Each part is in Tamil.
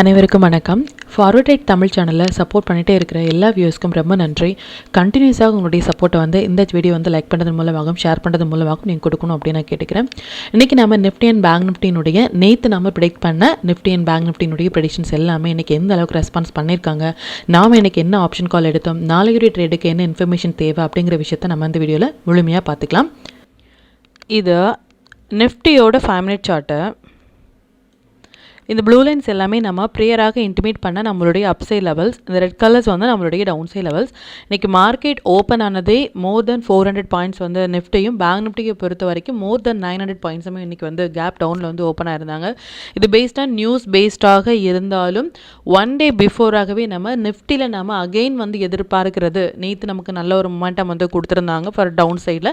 அனைவருக்கும் வணக்கம். ஃபார்வர்ட் ரைட் தமிழ் சேனலில் சப்போர்ட் பண்ணிகிட்டே இருக்கிற எல்லா வியூஸ்க்கும் ரொம்ப நன்றி. கண்டினியூஸாக உங்களுடைய சப்போர்ட்டை இந்த வீடியோ லைக் பண்ணுறது மூலமாகவும் ஷேர் பண்ணுறது மூலமாகவும் நீங்கள் கொடுக்கணும் அப்படின்னு நான் கேட்டுக்கிறேன். இன்றைக்கி நம்ம நிஃப்டி அண்ட் பேங்க் நிஃப்டினுடைய நேற்று நம்ம ப்ரெடிக்ட் பண்ண நிஃப்டி அண்ட் பேங்க் நிஃப்டினுடைய ப்ரெடிக்ஷன்ஸ் எல்லாமே இன்றைக்கி எந்த அளவுக்கு ரெஸ்பான்ஸ் பண்ணியிருக்காங்க, நாம் இன்றைக்கி என்ன ஆப்ஷன் கால் எடுத்தோம், நாளையுடைய ட்ரேடுக்கு என்ன இன்ஃபர்மேஷன் தேவை அப்படிங்கிற விஷயத்தை நம்ம இந்த வீடியோவில் முழுமையாக பார்த்துக்கலாம். இது நிஃப்டியோட 5 மினிட் சார்ட்டு. இந்த ப்ளூ லைன்ஸ் எல்லாமே நம்ம ப்ரேயராக இன்டிமேட் பண்ண நம்மளுடைய அப்சைட் லெவல்ஸ், இந்த ரெட் கலர்ஸ் நம்மளுடைய டவுன் சைட் லெவல்ஸ். இன்றைக்கி மார்க்கெட் ஓப்பன் ஆனதே மோர் தென் 400 பாயிண்ட்ஸ் நிஃப்டியும் பேங்க் நிஃப்டியை பொறுத்த வரைக்கும் மோர் தென் 900 பாயிண்ட்ஸுமே இன்றைக்கி கேப் டவுனில் ஓப்பன் ஆயிருந்தாங்க. இது பேஸ்ட் ஆன் நியூஸ் பேஸ்டாக இருந்தாலும் ஒன் டே பிஃபோராகவே நம்ம நிஃப்டியில் நம்ம அகெயின் எதிர்பார்க்கிறது, நேற்று நமக்கு நல்ல ஒரு மொமெண்டம் கொடுத்துருந்தாங்க ஃபார் டவுன் சைடில்.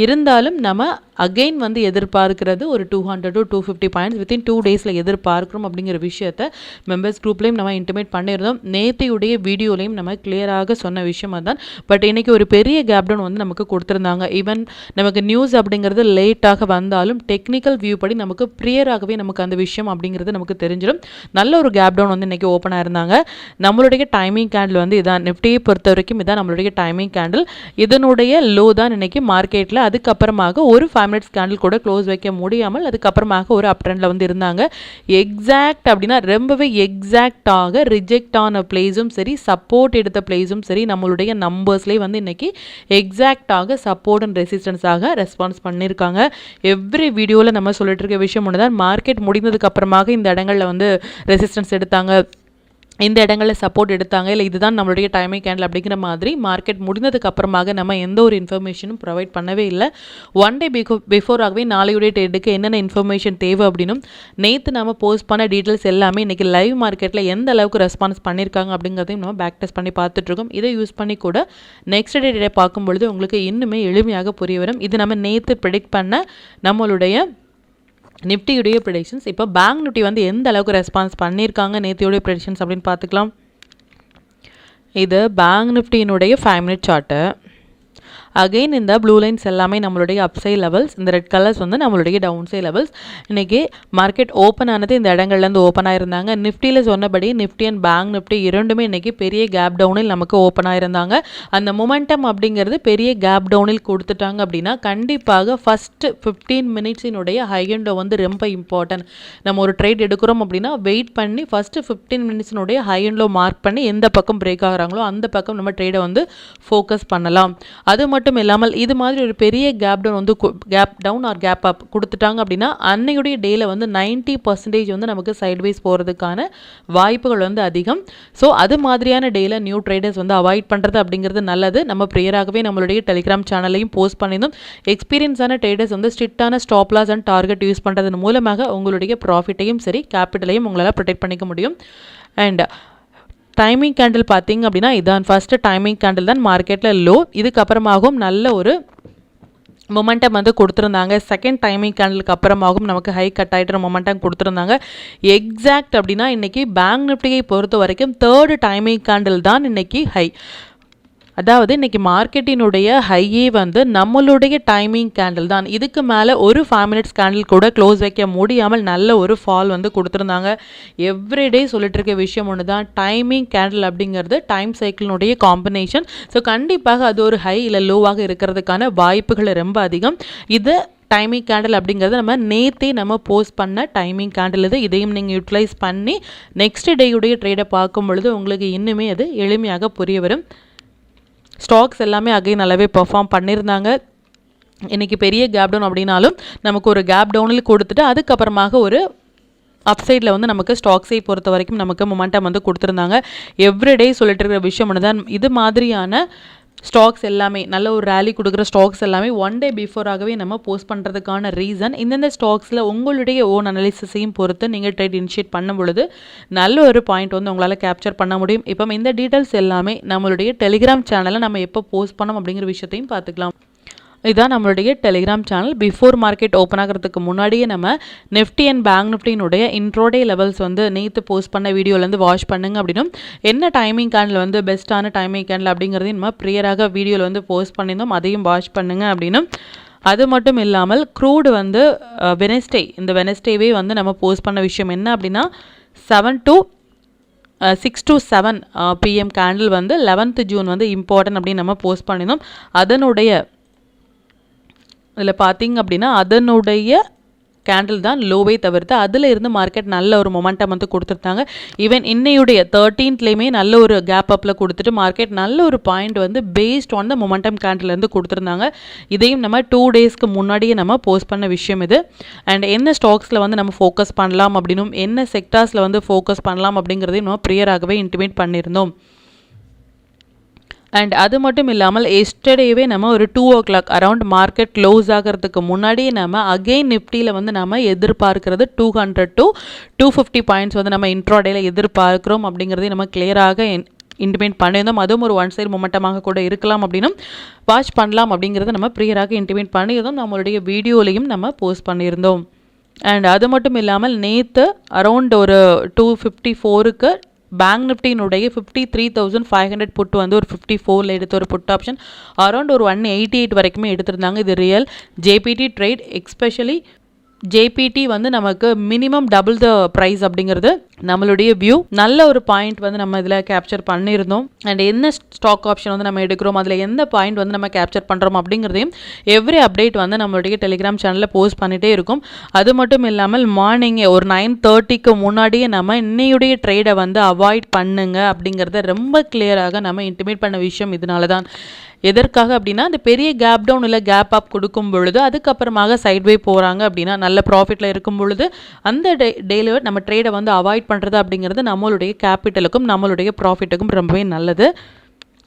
இருந்தாலும் நம்ம அகெயின் எதிர்பார்க்கிறது ஒரு 200 to 250 பாயிண்ட்ஸ் வித்தின் 2 டேஸில் எதிர்பார்க்கிறோம் அப்படிங்கிற விஷயத்தை மெம்பர்ஸ் குரூப்லையும் நம்ம இன்டிமேட் பண்ணியிருந்தோம். நேற்றையுடைய வீடியோலையும் நம்ம கிளியராக சொன்ன விஷயம் தான். பட் இன்றைக்கி ஒரு பெரிய கேப் டவுன் நமக்கு கொடுத்துருந்தாங்க. ஈவன் நமக்கு நியூஸ் அப்படிங்கிறது லேட்டாக வந்தாலும் டெக்னிக்கல் வியூ படி நமக்கு ப்ரியராகவே நமக்கு அந்த விஷயம் அப்படிங்கிறது நமக்கு தெரிஞ்சிடும். நல்ல ஒரு கேப் டவுன் இன்றைக்கி ஓப்பன் ஆயிருந்தாங்க. நம்மளுடைய டைமிங் கேண்டில் இதான், நிஃப்டியை பொறுத்த வரைக்கும் இதான் நம்மளுடைய டைமிங் கேண்டில். இதனுடைய லோ தான் இன்றைக்கி மார்க்கெட்டில். அதுக்கப்புறமாக ஒரு 5 மினிட்ஸ் கேண்டில் கூட க்ளோஸ் வைக்க முடியாமல் அதுக்கப்புறமாக ஒரு அப் ட்ரெண்டில் இருந்தாங்க. எக்ஸாக்ட் அப்படின்னா ரொம்பவே எக்ஸாக்டாக ரிஜெக்ட் ஆன பிளேஸும் சரி, சப்போர்ட் எடுத்த பிளேஸும் சரி, நம்மளுடைய நம்பர்ஸ்லேயே இன்னைக்கு எக்ஸாக்டாக சப்போர்ட் அண்ட் ரெசிஸ்டன்ஸாக ரெஸ்பான்ஸ் பண்ணியிருக்காங்க. எவ்ரி வீடியோவில் நம்ம சொல்லிட்டு இருக்க விஷயம் ஒன்று தான், மார்க்கெட் முடிந்ததுக்கு அப்புறமாக இந்த இடங்களில் ரெசிஸ்டன்ஸ் எடுத்தாங்க, இந்த இடங்களில் சப்போர்ட் எடுத்தாங்க, இல்லை இதுதான் நம்மளுடைய டைமிங் கேண்டில் அப்படிங்கிற மாதிரி மார்க்கெட் முடிந்ததுக்கு அப்புறமாக நம்ம எந்த ஒரு இன்ஃபர்மேஷனும் ப்ரொவைட் பண்ணவே இல்லை. ஒன் டே பிஃபோராகவே நாளையுடைய ட்ரேடுக்கு என்னென்ன இன்ஃபர்மேஷன் தேவை அப்படின்னும் நேற்று நம்ம போஸ்ட் பண்ண டீட்டெயில்ஸ் எல்லாமே இன்றைக்கி லைவ் மார்க்கெட்டில் எந்த அளவுக்கு ரெஸ்பான்ஸ் பண்ணியிருக்காங்க அப்படிங்கிறதையும் நம்ம பேக் டெஸ்ட் பண்ணி பார்த்துட்ருக்கோம். இதை யூஸ் பண்ணி கூட நெக்ஸ்ட் டே பார்க்கும்பொழுது உங்களுக்கு இன்னுமே எளிமையாக புரிய வரும். இது நம்ம நேற்று ப்ரெடிக்ட் பண்ண நம்மளுடைய நிஃப்டியுடைய ப்ரெடிக்ஷன்ஸ். இப்போ பேங்க் நிஃப்டி எந்த அளவுக்கு ரெஸ்பான்ஸ் பண்ணியிருக்காங்க நேற்றையுடைய ப்ரெடிக்ஷன்ஸ் அப்படின்னு பார்த்துக்கலாம். இது பேங்க் நிஃப்டியினுடைய 5 மினிட் சார்ட்டு. அகெயின் இந்த ப்ளூ லைன்ஸ் எல்லாமே நம்மளுடைய அப்சைட் லெவல்ஸ், இந்த ரெட் கலர்ஸ் நம்மளுடைய டவுன் சைட் லெவல்ஸ். இன்றைக்கி மார்க்கெட் ஓப்பன் ஆனது இந்த இடங்கள்லேருந்து ஓப்பன் ஆயிருந்தாங்க. நிஃப்டியில் சொன்னபடி நிஃப்டி அண்ட் பேங்க் நிஃப்டி இரண்டுமே இன்றைக்கி பெரிய கேப் டவுனில் நமக்கு ஓப்பன் ஆயிருந்தாங்க. அந்த மொமெண்டம் அப்படிங்கிறது பெரிய கேப் டவுனில் கொடுத்துட்டாங்க அப்படின்னா கண்டிப்பாக ஃபஸ்ட்டு 15 மினிட்ஸினுடைய ஹை அண்ட் ரொம்ப இம்பார்ட்டன்ட். நம்ம ஒரு ட்ரேட் எடுக்கிறோம் அப்படின்னா வெயிட் பண்ணி ஃபஸ்ட்டு 15 மினிட்ஸினுடைய ஹை அண்ட் லோ மார்க் பண்ணி எந்த பக்கம் பிரேக் ஆகிறாங்களோ அந்த பக்கம் நம்ம ட்ரேடை ஃபோக்கஸ் பண்ணலாம். அது மட்டும் இல்லாமல் இது மாதிரி ஒரு பெரிய gap down gap down or gap up கொடுத்துட்டாங்க அப்படின்னா அன்னையுடைய டேல 90% நமக்கு சைட்வைஸ் போகிறதுக்கான வாய்ப்புகள் அதிகம். ஸோ அது மாதிரியான டேல நியூ ட்ரேடர்ஸ் அவாய்ட் பண்ணுறது அப்படிங்கிறது நல்லது. நம்ம ப்ரேயராகவே நம்மளுடைய டெலிகிராம் சேனலையும் போஸ்ட் பண்ணியிருந்தோம். எக்ஸ்பீரியன்ஸான ட்ரேடர்ஸ் ஸ்ட்ரிக்டான stop loss and target use பண்ணுறதன் மூலமாக உங்களுடைய ப்ராஃபிட்டையும் சரி கேபிட்டலையும் உங்களால் ப்ரொடெக்ட் பண்ணிக்க முடியும். அண்ட் டைமிங் கேண்டில் பார்த்தீங்க அப்படின்னா இதான் ஃபஸ்ட்டு டைமிங் கேண்டில் தான் மார்க்கெட்டில் லோ. இதுக்கப்புறமாகவும் நல்ல ஒரு மொமெண்டம் கொடுத்துருந்தாங்க. செகண்ட் டைமிங் கேண்டலுக்கு அப்புறமாகவும் நமக்கு ஹை கட் ஆகிட்டு மொமெண்டம் கொடுத்துருந்தாங்க. எக்ஸாக்ட் அப்படின்னா இன்றைக்கி பேங்க் நிஃப்டியை பொறுத்த வரைக்கும் தேர்டு டைமிங் கேண்டில் தான் இன்றைக்கி ஹை. அதாவது இன்றைக்கி மார்க்கெட்டினுடைய ஹையே நம்மளுடைய டைமிங் கேண்டில் தான். இதுக்கு மேலே ஒரு 5 மினிட்ஸ் கேண்டில் கூட க்ளோஸ் வைக்க முடியாமல் நல்ல ஒரு ஃபால் கொடுத்துருந்தாங்க. எவ்ரிடே சொல்லிட்டு இருக்க விஷயம் ஒன்று தான், டைமிங் கேண்டில் அப்படிங்கிறது டைம் சைக்கிளினுடைய காம்பினேஷன். ஸோ கண்டிப்பாக அது ஒரு ஹை இல்லை லோவாக இருக்கிறதுக்கான வாய்ப்புகள் ரொம்ப அதிகம். இது டைமிங் கேண்டில் அப்படிங்கிறது நம்ம நேற்றே நம்ம போஸ்ட் பண்ண டைமிங் கேண்டில் இது. இதையும் நீங்கள் யூட்டிலைஸ் பண்ணி நெக்ஸ்ட் டேயுடைய ட்ரேடை பார்க்கும் பொழுது உங்களுக்கு இன்னுமே அது எளிமையாக புரிய வரும். ஸ்டாக்ஸ் எல்லாமே அகைன் நல்லாவே பெர்ஃபார்ம் பண்ணியிருந்தாங்க. இன்றைக்கி பெரிய கேப் டவுன் அப்படின்னாலும் நமக்கு ஒரு கேப் டவுனில் கொடுத்துட்டு அதுக்கப்புறமாக ஒரு அப்சைடில் நமக்கு ஸ்டாக்ஸை பொறுத்த வரைக்கும் நமக்கு மொமெண்டம் கொடுத்துருந்தாங்க. எவ்ரிடே சொல்லிட்டு இருக்கிற விஷயம் ஒன்று தான், இது மாதிரியான ஸ்டாக்ஸ் எல்லாமே நல்ல ஒரு ரேலி கொடுக்குற ஸ்டாக்ஸ் எல்லாமே ஒன் டே பிஃபோராகவே நம்ம போஸ்ட் பண்ணுறதுக்கான ரீசன், இந்தந்த ஸ்டாக்ஸில் உங்களுடைய ஓன் அனாலிசிஸையும் பொறுத்து நீங்கள் ட்ரேட் இனிஷியேட் பண்ணும் பொழுது நல்ல ஒரு பாயிண்ட் உங்களால் கேப்சர் பண்ண முடியும். இப்போ இந்த டீட்டெயில்ஸ் எல்லாமே நம்மளுடைய டெலிகிராம் சேனலில் நம்ம எப்போ போஸ்ட் பண்ணோம் அப்படிங்கிற விஷயத்தையும் பார்த்துக்கலாம். இதுதான் நம்மளுடைய Telegram channel. Before market open ஆகிறதுக்கு முன்னாடியே நம்ம நிஃப்டி அண்ட் பேங்க் நிஃப்டினுடைய இன்ட்ரோடே லெவல்ஸ் நேற்று போஸ்ட் பண்ண வீடியோலேருந்து வாட்ச் பண்ணுங்க அப்படின்னும் என்ன டைமிங் கேண்டில் பெஸ்ட்டான டைமிங் கேண்டில் அப்படிங்கிறதையும் நம்ம ப்ரியராக வீடியோவில் போஸ்ட் பண்ணியிருந்தோம், அதையும் வாட்ச் பண்ணுங்க அப்படின்னும். அது மட்டும் இல்லாமல் க்ரூடு வெனஸ்டே, இந்த வெனஸ்டேவே நம்ம போஸ்ட் பண்ண விஷயம் என்ன அப்படின்னா 7 to 6 to 7 PM கேண்டில் வந்து 11th ஜூன் வந்து இம்பார்ட்டன்ட் அப்படின்னு நம்ம போஸ்ட் பண்ணியிருந்தோம். அதனுடைய இதில் பார்த்திங்க அப்படின்னா அதனுடைய கேண்டில் தான் லோவே தவிர்த்து அதில் இருந்து மார்க்கெட் நல்ல ஒரு மொமெண்டம் வந்து கொடுத்துருந்தாங்க. ஈவன் இன்னையுடைய 13th நல்ல ஒரு கேப் அப்பில் கொடுத்துட்டு மார்க்கெட் நல்ல ஒரு பாயிண்ட் வந்து பேஸ்ட் ஆன் த மொமெண்டம் கேண்டில்லேருந்து கொடுத்துருந்தாங்க. இதையும் நம்ம 2 daysக்கு முன்னாடியே நம்ம போஸ்ட் பண்ண விஷயம் இது. அண்ட் என்ன ஸ்டாக்ஸில் வந்து நம்ம ஃபோக்கஸ் பண்ணலாம் அப்படின்னும் என்ன செக்டார்ஸில் வந்து ஃபோக்கஸ் பண்ணலாம் அப்படிங்கிறதையும் நம்ம ப்ரியராகவே இன்டிமேட் பண்ணியிருந்தோம். அண்ட் அது மட்டும் இல்லாமல் எஸ்டர்டேவே நம்ம ஒரு 2 o'clock அரவுண்ட் மார்க்கெட் க்ளோஸ் ஆகிறதுக்கு முன்னாடியே நம்ம அகெயின் நிஃப்டியில் வந்து நம்ம எதிர்பார்க்கிறது 200 to 250 பாயிண்ட்ஸ் வந்து நம்ம இன்ட்ராடேல எதிர்பார்க்கிறோம் அப்படிங்கிறதையும் நம்ம கிளியராக இன்டிமேட் பண்ணியிருந்தோம். அதுவும் ஒரு 1 side மொமெண்டமாக கூட இருக்கலாம் அப்படின்னும் வாட்ச் பண்ணலாம் அப்படிங்கிறத நம்ம ப்ரியராக இன்டிமேட் பண்ணியிருந்தோம். நம்மளுடைய வீடியோலையும் நம்ம போஸ்ட் பண்ணியிருந்தோம். அண்ட் அது மட்டும் இல்லாமல் நேற்று அரவுண்ட் ஒரு 254க்கு பேங்க் நிஃப்டியினுடைய 53,500 புட்டு வந்து ஒரு 54 எடுத்த ஒரு புட் ஆப்ஷன் அரௌண்ட் ஒரு 188 வரைக்குமே எடுத்திருந்தாங்க. இது real JBT trade. Especially JBT வந்து நமக்கு மினிமம் டபுள் த ப்ரைஸ் அப்படிங்கிறது நம்மளுடைய வியூ. நல்ல ஒரு பாயிண்ட் வந்து நம்ம இதில் கேப்சர் பண்ணியிருந்தோம். அண்ட் என்ன ஸ்டாக் ஆப்ஷன் வந்து நம்ம எடுக்கிறோம், அதில் எந்த பாயிண்ட் வந்து நம்ம கேப்சர் பண்ணுறோம் அப்படிங்கிறதையும் எவ்ரி அப்டேட் வந்து நம்மளுடைய டெலிகிராம் சேனலில் போஸ்ட் பண்ணிகிட்டே இருக்கும். அது மட்டும் இல்லாமல் மார்னிங் ஒரு 9:30க்கு முன்னாடியே நம்ம இன்னையுடைய ட்ரேடை வந்து அவாய்ட் பண்ணுங்க அப்படிங்கிறத ரொம்ப கிளியராக நம்ம இன்டிமேட் பண்ண விஷயம் இதனால தான். எதற்காக அப்படின்னா அந்த பெரிய கேப் டவுன் இல்லை கேப் அப் கொடுக்கும் பொழுது அதுக்கப்புறமாக சைட்வே போகிறாங்க அப்படின்னா நல்ல ப்ராஃபிட்டில் இருக்கும் பொழுது அந்த டேல நம்ம ட்ரேடை வந்து அவாய்ட் பண்ணுறது அப்படிங்கிறது நம்மளுடைய கேபிட்டலுக்கும் நம்மளுடைய ப்ராஃபிட்டுக்கும் ரொம்பவே நல்லது.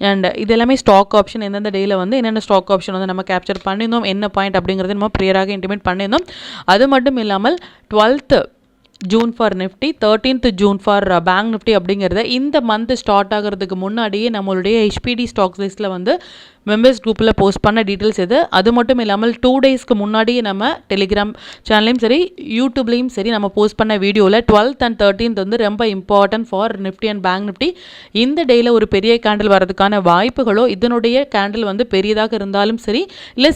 அண்ட் இது எல்லாமே ஸ்டாக் ஆப்ஷன் எந்தெந்த டேயில் வந்து என்னென்ன ஸ்டாக் ஆப்ஷன் வந்து நம்ம கேப்சர் பண்ணியிருந்தோம், என்ன பாயிண்ட் அப்படிங்கிறது நம்ம ப்ரியராக இன்டிமேட் பண்ணியிருந்தோம். அது மட்டும் இல்லாமல் 12th June for Nifty, 13th June for bank Nifty அப்படிங்கிறத இந்த மந்த் ஸ்டார்ட் ஆகிறதுக்கு முன்னாடியே நம்மளுடைய ஹெச்பிடி ஸ்டாக்ஸ் லிஸ்ட்டில் வந்து மெம்பர்ஸ் குரூப்பில் போஸ்ட் பண்ண டீட்டெயில்ஸ் இது. அது மட்டும் இல்லாமல் 2 daysக்கு முன்னாடியே நம்ம டெலிகிராம் சேனல்லையும் சரி யூடியூப்லேயும் சரி நம்ம போஸ்ட் பண்ண வீடியோவில் 12th and 13th வந்து ரொம்ப important for Nifty and bank Nifty. இந்த டேயில் ஒரு பெரிய கேண்டில் வரதுக்கான வாய்ப்புகளோ இதனுடைய கேண்டில் வந்து பெரியதாக இருந்தாலும் சரி இல்லை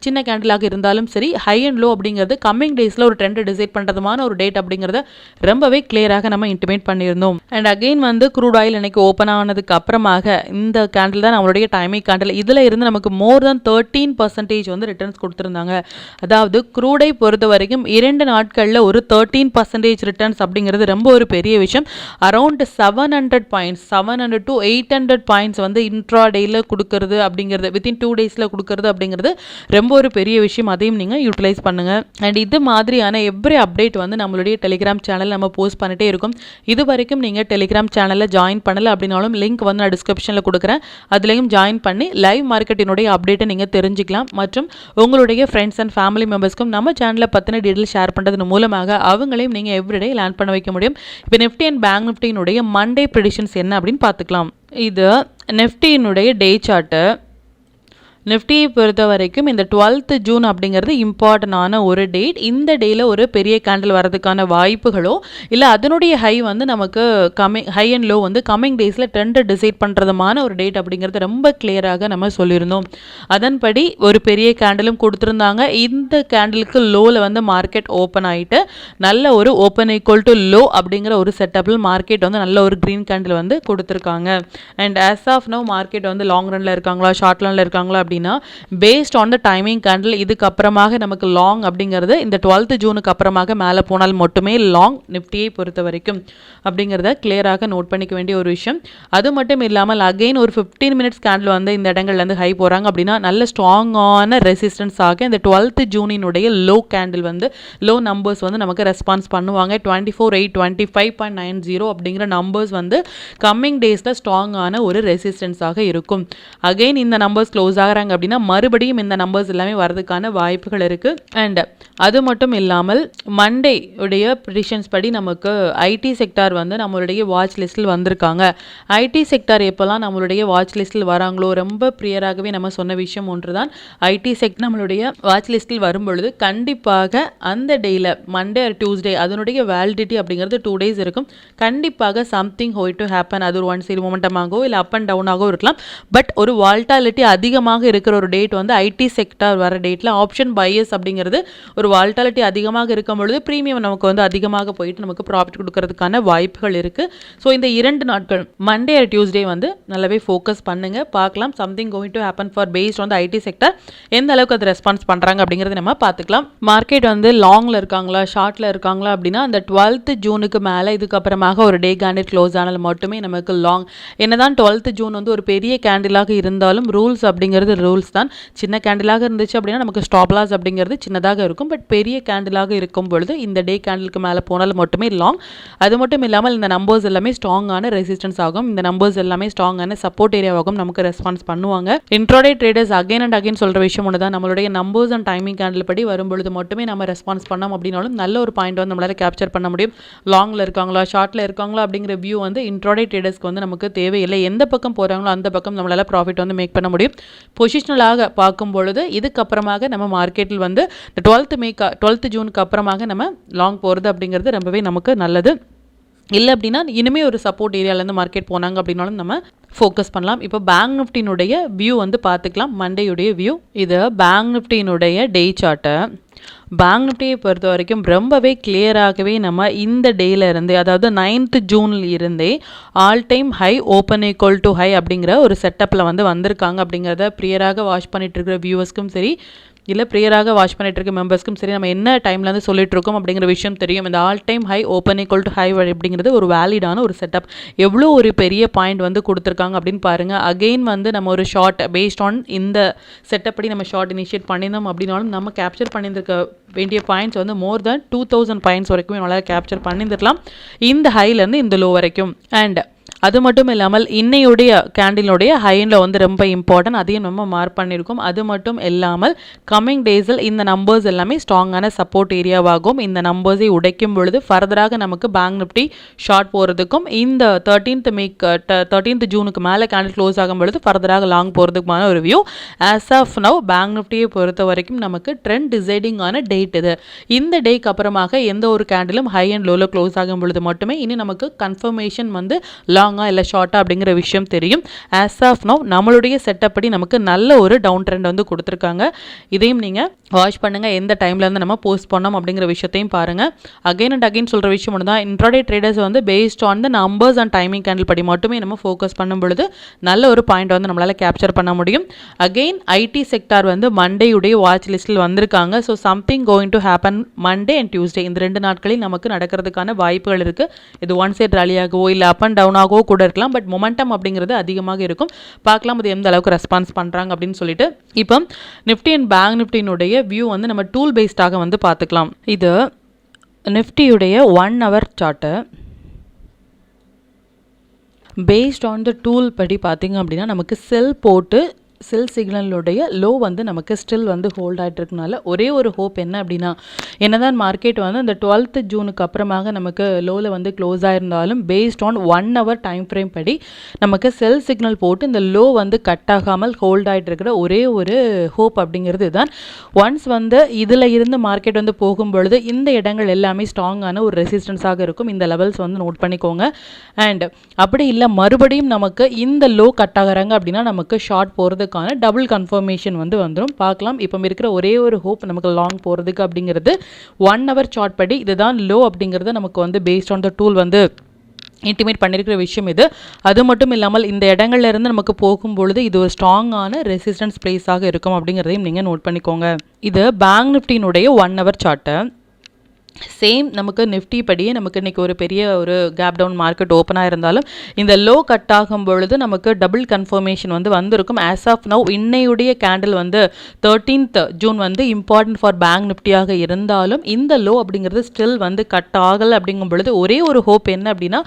சின்ன கேண்டிலாக இருந்தாலும் சரி ஹை அண்ட் லோ அப்படிங்கிறது கம்மிங் டேஸில் ஒரு ட்ரெண்ட் டிசைட் பண்ணுறதுமான ஒரு டேட் அப்படிங்கிறத ரொம்பவே கிளியராக நம்ம இன்டிமேட் பண்ணியிருந்தோம். அண்ட் அகெயின் வந்து க்ரூட் ஆயில் இன்னைக்கு ஓப்பன் ஆனதுக்கு அப்புறமாக இந்த கேண்டில் தான் நம்மளுடைய டைமிங் கேண்டில். இதில் இருந்து நமக்கு மோர் தென் 13% வந்து ரிட்டர்ன்ஸ் கொடுத்துருந்தாங்க. அதாவது க்ரூடை பொறுத்த வரைக்கும் 2 நாட்களில் ஒரு 13% ரிட்டர்ன்ஸ் அப்படிங்கிறது ரொம்ப ஒரு பெரிய விஷயம். அரௌண்ட் 700 பாயிண்ட்ஸ் 700 to 800 பாயிண்ட்ஸ் வந்து இன்ட்ராடேயில் கொடுக்கறது அப்படிங்கிறது வித்தின் 2 daysல கொடுக்கறது அப்படிங்கிறது ரொம்ப ஒரு பெரிய விஷயம். அதையும் நீங்கள் யூட்டிலைஸ் பண்ணுங்கள். அண்ட் இது மாதிரியான எவ்ரி அப்டேட் வந்து நம்மளுடைய டெலிகிராம் சேனல் நம்ம போஸ்ட் பண்ணிட்டே இருக்கும். இது வரைக்கும் நீங்கள் டெலிகிராம் சேனலில் ஜாயின் பண்ணலை அப்படின்னாலும் லிங்க் வந்து நான் டிஸ்கிரிப்ஷனில் கொடுக்குறேன். அதுலேயும் ஜாயின் பண்ணி லைவ் மார்க்கெட்டினுடைய அப்டேட்டை நீங்கள் தெரிஞ்சுக்கலாம். மற்றும் உங்களுடைய ஃப்ரெண்ட்ஸ் அண்ட் ஃபேமிலி மெம்பர்ஸ்க்கும் நம்ம சேனலில் பற்றின டீட்டெயில் ஷேர் பண்ணுறது மூலமாக அவங்களையும் நீங்கள் எவ்ரிடே லேர்ன் பண்ண வைக்க முடியும். இப்போ நிஃப்டி அண்ட் பேங்க் நிஃப்டியினுடைய மண்டே ப்ரெடிக்ஷன்ஸ் என்ன அப்படின்னு பார்த்துக்கலாம். இது நிஃப்டியினுடைய டே சார்ட்டு. நிஃப்டியை பொறுத்த வரைக்கும் இந்த 12th ஜூன் அப்படிங்கிறது இம்பார்ட்டண்டான ஒரு டேட். இந்த டேயில் ஒரு பெரிய கேண்டில் வரதுக்கான வாய்ப்புகளோ இல்லை அதனுடைய ஹை வந்து நமக்கு ஹை அண்ட் லோ வந்து கம்மிங் டேஸில் ட்ரெண்டை டிசைட் பண்ணுறதுமான ஒரு டேட் அப்படிங்கிறது ரொம்ப கிளியராக நம்ம சொல்லியிருந்தோம். அதன்படி ஒரு பெரிய கேண்டிலும் கொடுத்துருந்தாங்க. இந்த கேண்டிலுக்கு லோவில் வந்து மார்க்கெட் ஓப்பன் ஆகிட்டு நல்ல ஒரு ஓப்பன் ஈக்குவல் டு லோ அப்படிங்கிற ஒரு செட்டப்பில் மார்க்கெட் வந்து நல்ல ஒரு க்ரீன் கேண்டில் வந்து கொடுத்துருக்காங்க. And as of no market வந்து லாங் ரனில் இருக்காங்களா ஷார்ட் ரனில் இருக்காங்களா அப்படின்னா based on the timing candle இதுக்கு அப்புறமாக நமக்கு லாங் அப்படிங்கிறது இந்த 12th ஜூனுக்கு அப்புறமாக மேலே போனால் மட்டுமே லாங் நிஃப்டியை பொறுத்த வரைக்கும் அப்படிங்கிறத கிளியராக நோட் பண்ணிக்க வேண்டிய ஒரு விஷயம். அது மட்டும் இல்லாமல் அகெயின் ஒரு 15 minutes கேண்டில் வந்து இந்த இடங்கள்லேருந்து ஹை போகிறாங்க அப்படின்னா நல்ல ஸ்ட்ராங்கான ரெசிஸ்டன்ஸ் ஆக இந்த 12th ஜூனினுடைய லோ கேண்டில் வந்து லோ நம்பர்ஸ் வந்து நமக்கு ரெஸ்பான்ஸ் பண்ணுவாங்க. 24,825.90 அப்படிங்கிற நம்பர்ஸ் வந்து கம்மிங் டேஸில் ஸ்ட்ராங்கான ஒரு ரெசிஸ்டன்ஸாக இருக்கும். அகெயின் இந்த நம்பர்ஸ் க்ளோஸ் ஆகிறாங்க அப்படின்னா மறுபடியும் இந்த நம்பர்ஸ் எல்லாமே வரதுக்கான வாய்ப்புகள் இருக்குது. அண்ட் அது மட்டும் இல்லாமல் மண்டே உடைய ப்ரெடிக்ஷன்ஸ் படி நமக்கு ஐடி செக்டார் வந்து நம்மளுடைய வாட்ச் லிஸ்ட்டில் வந்திருக்காங்க. ஐடி செக்டார் எப்போல்லாம் நம்மளுடைய வாட்ச் லிஸ்ட்டில் வராங்களோ ரொம்ப ப்ரியராகவே நம்ம சொன்ன விஷயம் ஒன்று தான் ஐடி செக்டார் நம்மளுடைய வாட்ச் லிஸ்ட்டில் வரும்பொழுது கண்டிப்பாக அந்த டேயில் மண்டே ஆர் டியூஸ்டே அதனுடைய வேலிடிட்டி அப்படிங்கிறது 2 days இருக்கும். கண்டிப்பாக சம்திங் ஹோய் டு ஹேப்பன். அது ஒரு 1 side மொமெண்டமாகவோ இல்லை அப் அண்ட் டவுனாகவோ இருக்கலாம். பட் ஒரு வால்டாலிட்டி அதிகமாக இருக்கிற ஒரு டேட் வந்து ஐடி செக்டார் வர டேட்டில் ஆப்ஷன் பையர்ஸ் அப்படிங்கிறது ஒரு வால்டாலிட்டி அதிகமாக இருக்கும் பொழுது ப்ரீமியம் நமக்கு வந்து அதிகமாக போயிட்டு நமக்கு ப்ராஃபிட் கொடுக்கறதுக்கான வாய்ப்புகள் இருக்குது. ஸோ இந்த 2 நாட்கள் மண்டே ஆர் டியூஸ்டே வந்து நல்லாவே ஃபோக்கஸ் பண்ணுங்கள். பார்க்கலாம் something going to happen for paste on the IT sector. எந்த அளவுக்கு அது ரெஸ்பான்ஸ் பண்ணுறாங்க அப்படிங்கிறத நம்ம பார்த்துக்கலாம். மார்க்கெட் வந்து லாங்கில் இருக்காங்களா ஷார்ட்டில் இருக்காங்களா அப்படின்னா அந்த 12th ஜூனுக்கு மேலே இதுக்கப்புறமாக ஒரு டே கேண்டில் க்ளோஸ் ஆனால் மட்டுமே நமக்கு லாங். என்னதான் 12th ஜூன் வந்து ஒரு பெரிய கேண்டிலாக இருந்தாலும் ரூல்ஸ் அப்படிங்கிறது ரூல்ஸ் தான். சின்ன கேண்டிலாக இருந்துச்சு அப்படின்னா நமக்கு ஸ்டாப் லாஸ் அப்படிங்கிறது சின்னதாக இருக்கும். பட் பெரிய கேண்டிலாக இருக்கும் பொழுது இந்த டே கேண்டிலுக்கு மேலே போனாலும் மட்டுமே லாங். அது மட்டும் இல்லாமல் இந்த நம்பர்ஸ் எல்லாமே ஸ்ட்ராங்கான ரெசிஸ்டன்ஸ் ஆகும். இந்த நம்பர்ஸ் எல்லாமே ஸ்ட்ராங்கான சப்போர்ட் ஏரியாவாகும் நமக்கு ரெஸ்பான்ஸ் பண்ணுவாங்க. Intraday traders again and again சொல்கிற விஷயம் ஒன்று தான், நம்மளுடைய நம்பர்ஸ் அண்ட் டைமிங் கேண்டில் படி வரும்பொழுது மட்டுமே நம்ம ரெஸ்பான்ஸ் பண்ணோம் அப்படின்னாலும் நல்ல ஒரு பாயிண்ட் வந்து நம்மளால் கேப்சர் பண்ண முடியும். லாங்கில் இருக்காங்களா ஷார்ட்டில் இருக்காங்களா அப்படிங்கிற வியூ வந்து இன்ட்ராடே ட்ரேடர்ஸ்க்கு வந்து நமக்கு தேவையில்லை. எந்த பக்கம் போகிறாங்களோ அந்த பக்கம் நம்மளால் ப்ராஃபிட் வந்து மேக் பண்ண முடியும். பொசிஷனலாக பார்க்கும் பொழுது இதுக்கப்புறமாக நம்ம மார்க்கெட்டில் வந்து 12th ஜூனுக்கு அப்புறமாக நம்ம லாங் போகிறது அப்படிங்கிறது ரொம்பவே நமக்கு நல்லது. இல்லை அப்படின்னா இனிமேல் ஒரு சப்போர்ட் ஏரியாவிலேருந்து மார்க்கெட் போனாங்க அப்படின்னாலும் நம்ம ஃபோக்கஸ் பண்ணலாம். இப்போ பேங்க் நிஃப்டினுடைய வியூ வந்து பார்த்துக்கலாம். மண்டேயுடைய வியூ இது பேங்க் நிஃப்டினுடைய டே சார்ட்டை. பேங்க் நிஃப்டியை பொறுத்த வரைக்கும் ரொம்பவே கிளியராகவே நம்ம இந்த டேல இருந்தே, அதாவது 9th ஜூனில் இருந்தே all time high open equal to high அப்படிங்கிற ஒரு செட்டப்பில் வந்து வந்திருக்காங்க அப்படிங்கிறத ப்ரியராக வாட்ச் பண்ணிட்டு இருக்கிற வியூவர்ஸ்க்கும் சரி, இல்லை ப்ரியராக வாட்ச் பண்ணிட்டு இருக்க மெம்பர்ஸ்க்கும் சரி, நம்ம என்ன டைம்லேருந்து சொல்லிட்டு இருக்கோம் அப்படிங்கிற விஷயம் தெரியும். இந்த all time high open equal to high அப்படிங்கிறது ஒரு வேலிடான ஒரு செட்டப். எவ்வளோ ஒரு பெரிய பாயிண்ட் வந்து கொடுத்துருக்காங்க அப்படின்னு பாருங்கள். அகெயின் வந்து நம்ம ஒரு ஷார்ட் பேஸ்ட் ஆன் இந்த செட்டப் படி நம்ம ஷார்ட் இனிஷியேட் பண்ணியிருந்தோம் அப்படின்னாலும் நம்ம கேப்சர் பண்ணியிருக்க வேண்டிய பாயிண்ட்ஸ் வந்து மோர் தென் 2000 பாயிண்ட்ஸ் வரைக்கும் நம்மளால் கேப்சர் பண்ணியிருக்கலாம் இந்த ஹைலேருந்து இந்த லோ வரைக்கும். அண்ட் அது மட்டும் இல்லாமல் இன்னையுடைய கேண்டிலுடைய ஹைண்டில் வந்து ரொம்ப இம்பார்ட்டன்ட், அதையும் நம்ம மார்க் பண்ணியிருக்கோம். அது மட்டும் இல்லாமல் கம்மிங் டேஸில் இந்த நம்பர்ஸ் எல்லாமே ஸ்ட்ராங்கான சப்போர்ட் ஏரியாவாகும். இந்த நம்பர்ஸை உடைக்கும் பொழுது ஃபர்தராக நமக்கு பேங்க் நிஃப்டி ஷார்ட் போகிறதுக்கும் இந்த 13th ஜூனுக்கு மேலே கேண்டில் க்ளோஸ் ஆகும் பொழுது ஃபர்தராக லாங் போகிறதுக்குமான ஒரு view. As of now bank நிஃப்டியை பொறுத்த வரைக்கும் நமக்கு ட்ரெண்ட் டிசைடிங்கான டேட் இது. இந்த டேக்கு அப்புறமாக எந்த ஒரு கேண்டிலும் ஹை அண்ட் லோவில் க்ளோஸ் ஆகும் பொழுது மட்டுமே இனி நமக்கு கன்ஃபர்மேஷன் வந்து லாங் இல்லை ஷார்ட்டா அப்படிங்கிற விஷயம் தெரியும். ஆஸ் ஆஃப் நவ் நம்மளுடைய செட்டப் படி நமக்கு நல்ல ஒரு டவுன் ட்ரெண்ட் வந்து கொடுத்துருக்காங்க. இதையும் நீங்கள் வாட்ச் பண்ணுங்க. எந்த டைம்ல இருந்து நம்ம போஸ்ட் பண்ணோம் அப்படிங்கிற விஷயத்தையும் பாருங்க. அகைன் அண்ட் அகைன் சொல்ற விஷயம் ஒன்று தான், இன்ட்ராடே ட்ரேடர்ஸ் வந்து paste on the numbers and timing candle படி மட்டுமே நம்ம ஃபோக்கஸ் பண்ணும் பொழுது நல்ல ஒரு பாயிண்ட் வந்து நம்மளால கேப்சர் பண்ண முடியும். அகைன் ஐடி செக்டார் வந்து மண்டேயுடைய வாட்ச் லிஸ்டில் வந்திருக்காங்க. So something going to happen Monday and Tuesday இந்த 2 நாட்களில் நமக்கு நடக்கிறதுக்கான வாய்ப்புகள் இருக்கு. இது ஒன் சைட் ராலியாகவோ இல்லை அப் அண்ட் டவுன் ஆகவோ கூட இருக்கலாம். பட் மொமெண்டம் அப்படிங்கிறது அதிகமாக இருக்கும். பார்க்கலாம் அது எந்த அளவுக்கு ரெஸ்பான்ஸ் பண்ணுறாங்க அப்படின்னு சொல்லிட்டு. இப்போ நிஃப்டி அண்ட் பேங்க் நிஃப்டினுடைய வியூ வந்து நம்ம டூல் பேஸ்டாக வந்து பார்த்துக்கலாம். இது நிஃப்டியுடைய 1 hour chart. Paste on the tool படி பார்த்தீங்க அப்படின்னா நமக்கு செல் போட்டு செல் சிக்னலுடைய லோ வந்து நமக்கு ஸ்டில் வந்து ஹோல்ட் ஆகிட்டு இருக்கனால ஒரே ஒரு ஹோப் என்ன அப்படின்னா, என்னதான் மார்க்கெட் வந்து அந்த 12th ஜூனுக்கு அப்புறமாக நமக்கு லோவில் வந்து க்ளோஸ் ஆயிருந்தாலும் based on 1 hour time frame படி நமக்கு செல் சிக்னல் போட்டு இந்த லோ வந்து கட் ஆகாமல் ஹோல்ட் ஆகிட்டு இருக்கிற ஒரே ஒரு ஹோப் அப்படிங்கிறது தான். ஒன்ஸ் வந்து இதில் இருந்து மார்க்கெட் வந்து போகும் பொழுது இந்த இடங்கள் எல்லாமே ஸ்ட்ராங்கான ஒரு ரெசிஸ்டன்ஸாக இருக்கும். இந்த லெவல்ஸ் வந்து நோட் பண்ணிக்கோங்க. அண்ட் அப்படி இல்லை மறுபடியும் நமக்கு இந்த லோ கட் ஆகிறாங்க அப்படின்னா நமக்கு ஷார்ட் போகிறது டபுள் கன்ஃபர்மேஷன் வந்து வந்துடும். பார்க்கலாம். இப்போ இருக்கிற ஒரே ஒரு ஹோப் நமக்கு லாங் போகிறதுக்கு அப்படிங்கிறது 1 hour சார்ட் படி இதுதான் லோ அப்படிங்கிறது நமக்கு வந்து பேஸ்ட் ஆன் த டூல் வந்து இன்டிமேட் பண்ணியிருக்கிற விஷயம் இது. அது மட்டும் இல்லாமல் இந்த இடங்கள்ல இருந்து நமக்கு போகும்பொழுது இது ஒரு ஸ்ட்ராங்கான ரெசிஸ்டன்ஸ் பிளேஸாக இருக்கும் அப்படிங்கிறதையும் நீங்கள் நோட் பண்ணிக்கோங்க. இது பேங்க் நிஃப்டினுடைய 1 hour சார்ட்டு. சேம் நமக்கு நிஃப்டி படியே நமக்கு இன்றைக்கி ஒரு பெரிய ஒரு கேப் டவுன் மார்க்கெட் ஓப்பனாக இருந்தாலும் இந்த லோ கட் ஆகும் பொழுது நமக்கு டபுள் கன்ஃபர்மேஷன் வந்து வந்திருக்கும். ஆஸ் ஆஃப் நவ் இன்னையுடைய கேண்டில் வந்து 13th ஜூன் வந்து இம்பார்ட்டன்ட் ஃபார் பேங்க் நிஃப்டியாக இருந்தாலும் இந்த லோ அப்படிங்கிறது ஸ்டில் வந்து கட் ஆகலை. அப்படிங்கும் பொழுது ஒரே ஒரு ஹோப் என்ன அப்படின்னா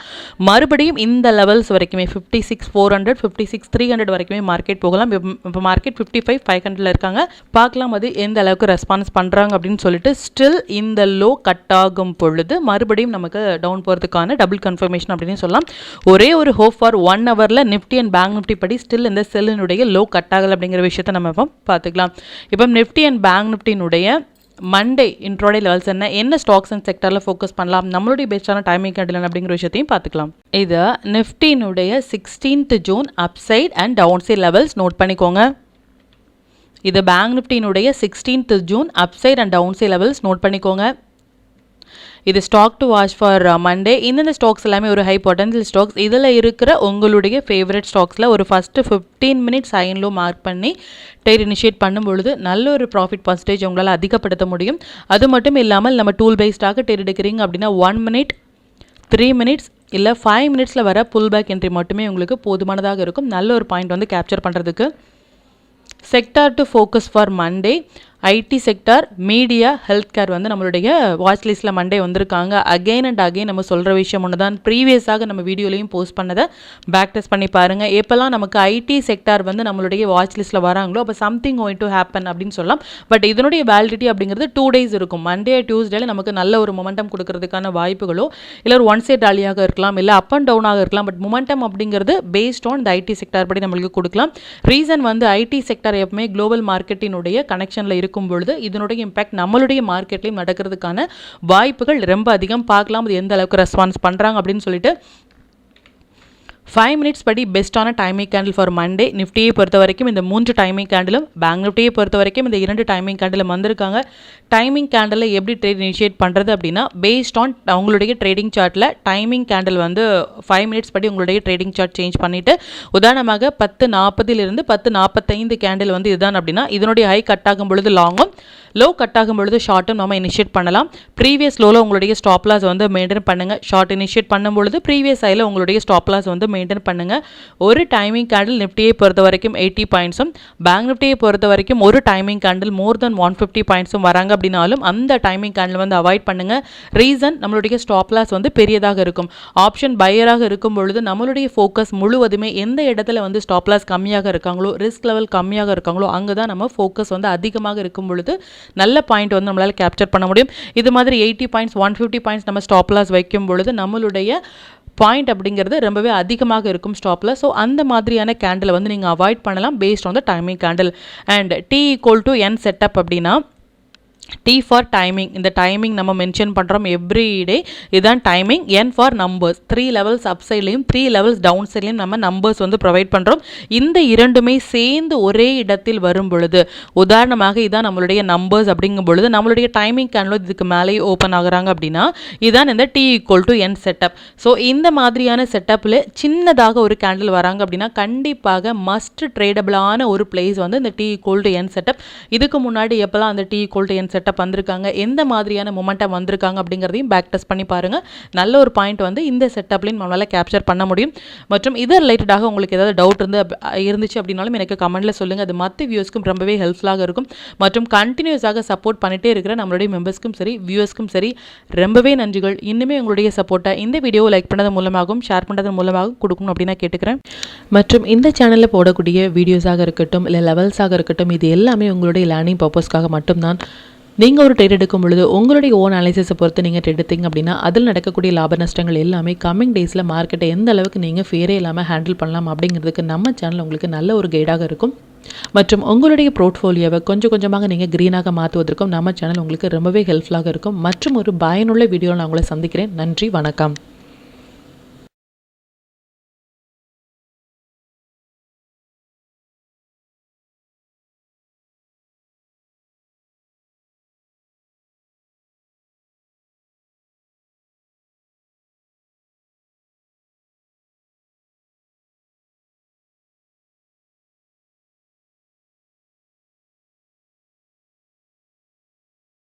மறுபடியும் இந்த லெவல்ஸ் வரைக்குமே 56,400 56,300 வரைக்குமே மார்க்கெட் போகலாம். இப்போ மார்க்கெட் 55,500 இருக்காங்க. பார்க்கலாம் அது எந்த அளவுக்கு ரெஸ்பான்ஸ் பண்ணுறாங்க அப்படின்னு சொல்லிட்டு. ஸ்டில் இந்த லோ கட் ஆகும் பொழுது மறுபடியும் நமக்கு டவுன் போகிறதுக்கான டபுள் கன்ஃபர்மேஷன் அப்படின்னு சொல்லலாம். ஒரே ஒரு ஹோப் ஃபார் 1 hourல நிஃப்டி அண்ட் பேங்க் நிஃப்டி படி ஸ்டில் இந்த செல்லினுடைய லோ கட் ஆகலை அப்படிங்கிற விஷயத்தை நம்ம இப்போ பார்த்துக்கலாம். இப்போ நிஃப்டி அண்ட் பேங்க் நிஃப்டினுடைய மண்டே இன்ட்ரோடே லெவல்ஸ் என்ன ஸ்டாக்ஸ் அண்ட் செக்டரில் ஃபோக்கஸ் பண்ணலாம், நம்மளுடைய பெஸ்டான டைமிங் கேண்டில் அப்படிங்கிற விஷயத்தையும் பார்த்துக்கலாம். இது நிஃப்டினுடைய 16th June upside and down side levels note பண்ணிக்கோங்க. இது பேங்க் நிஃப்டியினுடைய 16th June upside and down side levels note பண்ணிக்கோங்க. இது stock to watch for Monday. இந்தந்த ஸ்டாக்ஸ் எல்லாமே ஒரு ஹை பொட்டன்ஷியல் ஸ்டாக்ஸ். இதில் இருக்கிற உங்களுடைய ஃபேவரட் ஸ்டாக்ஸில் ஒரு first 15 minutes high and low mark பண்ணி ட்ரேட் இனிஷியேட் பண்ணும்பொழுது நல்ல ஒரு ப்ராஃபிட் பர்சன்டேஜ் உங்களால் அதிகப்படுத்த முடியும். அது மட்டும் இல்லாமல் நம்ம டூல் பேஸ்டாக ட்ரேட் எடுக்கிறீங்க அப்படின்னா 1 மினிட் 3 மினிட்ஸ் இல்லை 5 மினிட்ஸில் வர புல் பேக் என்ட்ரி மட்டுமே உங்களுக்கு போதுமானதாக இருக்கும். நல்ல ஒரு பாயிண்ட் வந்து கேப்சர் பண்ணுறதுக்கு. Sector to focus for Monday IT sector, media, health care வந்து நம்மளுடைய வாட்ச் லிஸ்ட்டில் மண்டே வந்திருக்காங்க. அகெயின் அண்ட் அகெயின் நம்ம சொல்கிற விஷயம் ஒன்று தான், ப்ரீவியஸாக நம்ம வீடியோலையும் போஸ்ட் பண்ணதை பேக் டெஸ்ட் பண்ணி பாருங்கள். எப்போல்லாம் நமக்கு ஐடி செக்டார் வந்து நம்மளுடைய வாட்ச் லிஸ்ட்டில் வராங்களோ அப்போ சம்திங் கோயிங் டு ஹேப்பன் அப்படின்னு சொல்லலாம். பட் இதனுடைய வேலிடிட்டி அப்படிங்கிறது 2 days இருக்கும். மண்டே டியூஸ்டேல நமக்கு நல்ல ஒரு மொமெண்டம் கொடுக்கறதுக்கான வாய்ப்புகளோ இல்லை ஒரு ஒன் சைட் ராலியாக இருக்கலாம், இல்லை அப் அண்ட் டவுனாக இருக்கலாம். பட் மொமெண்டம் அப்படிங்கிறது பேஸ்ட் ஆன் இந்த ஐடி செக்டார் படி நம்மளுக்கு கொடுக்கலாம். ரீசன் வந்து ஐடி செக்டார் எப்பவுமே குளோபல் மார்க்கெட்டினுடைய கனெக்ஷனில் இருக்கும் பொழுது இதனுடைய இம்பாக்ட் நம்மளுடைய மார்க்கெட்லையும் நடக்கிறதுக்கான வாய்ப்புகள் ரொம்ப அதிகம். பார்க்கலாம் அது எந்த அளவுக்கு ரெஸ்பான்ஸ் பண்ணுறாங்க அப்படின்னு சொல்லிட்டு. 5 மினிட்ஸ் படி பெஸ்ட்டான டைமிங் கேண்டில் ஃபார் மண்டே. நிஃப்டியை பொறுத்த வரைக்கும் இந்த 3 டைமிங் கேண்டிலும், பேங்க் நிஃப்டியை பொறுத்த வரைக்கும் இந்த 2 டைமிங் கேண்டிலும் வந்திருக்காங்க. டைமிங் கேண்டில் எப்படி ட்ரேட் இனிஷியேட் பண்ணுறது அப்படின்னா பேஸ்ட் ஆன் உங்களுடைய ட்ரேடிங் சார்ட்டில் டைமிங் கேண்டில் வந்து 5 மினிட்ஸ் படி உங்களுடைய ட்ரேடிங் சார்ட் சேஞ்ச் பண்ணிவிட்டு உதாரணமாக 10:40 10:45 கேண்டில் வந்து இதுதான் அப்படின்னா இதனுடைய ஹை கட் ஆகும் பொழுது லாங்கும், லோ கட் ஆகும் பொழுது ஷார்ட்டும் நம்ம இனிஷியேட் பண்ணலாம். ப்ரீவியஸ் லோவில் உங்களுடைய ஸ்டாப் லாஸ் வந்து மெயின்டைன் பண்ணுங்கள். ஷார்ட் இனிஷியேட் பண்ணும்பொழுது ப்ரீவியஸ் ஹையில் உங்களுடைய ஸ்டாப் லாஸ் வந்து மெயின்டைன் பண்ணுங்கள். ஒரு டைமிங் கேண்டில் நிஃப்டியை பொறுத்த வரைக்கும் 80 பாயிண்ட்ஸும், பேங்க் நிஃப்டியை பொறுத்த வரைக்கும் ஒரு டைமிங் கேண்டில் மோர் தென் 150 பாயிண்ட்ஸும் வராங்க அப்படின்னாலும் அந்த டைமிங் கேண்டில் வந்து அவாய்ட் பண்ணுங்கள். ரீசன் நம்மளுடைய ஸ்டாப் லாஸ் வந்து பெரியதாக இருக்கும். ஆப்ஷன் பையராக இருக்கும் பொழுது நம்மளுடைய ஃபோக்கஸ் முழுவதுமே எந்த இடத்துல வந்து ஸ்டாப் லாஸ் கம்மியாக இருக்காங்களோ, ரிஸ்க் லெவல் கம்மியாக இருக்காங்களோ அங்கே தான் நம்ம ஃபோக்கஸ் வந்து அதிகமாக இருக்கும் பொழுது நல்ல பாயிண்ட் வந்து நம்மளால் கேப்சர் பண்ண முடியும். இது மாதிரி 80 பாயிண்ட்ஸ் 150 பாயிண்ட்ஸ் நம்ம ஸ்டாப் லாஸ் வைக்கும் பொழுது நம்மளுடைய பாயிண்ட் அப்படிங்கிறது ரொம்பவே அதிகமாக இருக்கும் ஸ்டாப்பில். ஸோ அந்த மாதிரியான கேண்டில் வந்து நீங்கள் அவாய்ட் பண்ணலாம் based on the timing candle. And T=N setup அப்படின்னா T ஃபார் டைமிங். இந்த டைமிங் நம்ம மென்ஷன் பண்ணுறோம் எவ்ரி டே. இதுதான் timing. N for numbers. 3 levels up சைட்லையும் 3 லெவல்ஸ் டவுன் சைட்லையும் நம்ம நம்பர்ஸ் வந்து ப்ரொவைட் பண்ணுறோம். இந்த இரண்டுமே சேர்ந்து ஒரே இடத்தில் வரும் பொழுது உதாரணமாக இதான் நம்மளுடைய நம்பர்ஸ் அப்படிங்கும் பொழுது நம்மளுடைய டைமிங் கேண்டில் இதுக்கு மேலேயே ஓப்பன் ஆகுறாங்க அப்படின்னா இதுதான் இந்த T=N செட்டப். ஸோ இந்த மாதிரியான செட்டப்பில் சின்னதாக ஒரு கேண்டில் வராங்க அப்படின்னா கண்டிப்பாக மஸ்ட் ட்ரேடபிளான ஒரு பிளேஸ் வந்து இந்த T=N செட்டப். இதுக்கு முன்னாடி எப்போல்லாம் அந்த T=N செட்டப் வந்திருக்காங்க, எந்த மாதிரியான மொமெண்டம் வந்திருக்காங்க அப்படிங்கிறதையும் பேக் டெஸ்ட் பண்ணி பாருங்கள். நல்ல ஒரு பாயிண்ட் வந்து இந்த செட்டப்லையும் நம்மளால் கேப்சர் பண்ண முடியும். மற்றும் இது ரிலேட்டடாக உங்களுக்கு ஏதாவது டவுட் இருந்துச்சு அப்படின்னாலும் எனக்கு கமெண்ட்டில் சொல்லுங்கள். அது மற்ற வியூஸ்க்கும் ரொம்பவே ஹெல்ப்ஃபுல்லாக இருக்கும். மற்றும் கண்டினியூஸாக சப்போர்ட் பண்ணிகிட்டே இருக்கிற நம்மளுடைய மெம்பர்ஸ்க்கும் சரி வியூவர்ஸ்க்கும் சரி ரொம்பவே நன்றிகள். இன்னுமே உங்களுடைய சப்போர்ட்டை இந்த வீடியோவை லைக் பண்ணது மூலமாகவும் ஷேர் பண்ணுறது மூலமாகவும் கொடுக்கணும் அப்படின்னு நான் கேட்டுக்கிறேன். மற்றும் இந்த சேனலில் போடக்கூடிய வீடியோஸாக இருக்கட்டும் இல்லை லெவல்ஸாக இருக்கட்டும் இது எல்லாமே உங்களுடைய லேர்னிங் பர்பஸ்க்காக மட்டும்தான். நீங்கள் ஒரு ட்ரேட் எடுக்கும் பொழுது உங்களுடைய ஓன் அனாலிசிஸை பொறுத்து நீங்கள் ட்ரேட் எடுத்தீங்க அப்படின்னா அதில் நடக்கக்கூடிய லாப நஷ்டங்கள் எல்லாமே கம்மிங் டேஸில் மார்க்கெட்டை எந்த அளவுக்கு நீங்கள் ஃபேரே இல்லாமல் ஹேண்டில் பண்ணலாம் அப்படிங்கிறதுக்கு நம்ம சேனல் உங்களுக்கு நல்ல ஒரு கைடாக இருக்கும். மற்றும் உங்களுடைய போர்ட்ஃபோலியோவை கொஞ்சம் கொஞ்சமாக நீங்கள் க்ரீனாக மாற்றுவதற்கும் நம்ம சேனல் உங்களுக்கு ரொம்பவே ஹெல்ப்ஃபுல்லாக இருக்கும். மற்றும் ஒரு பயனுள்ள வீடியோவில் நான் உங்களை சந்திக்கிறேன். நன்றி, வணக்கம்.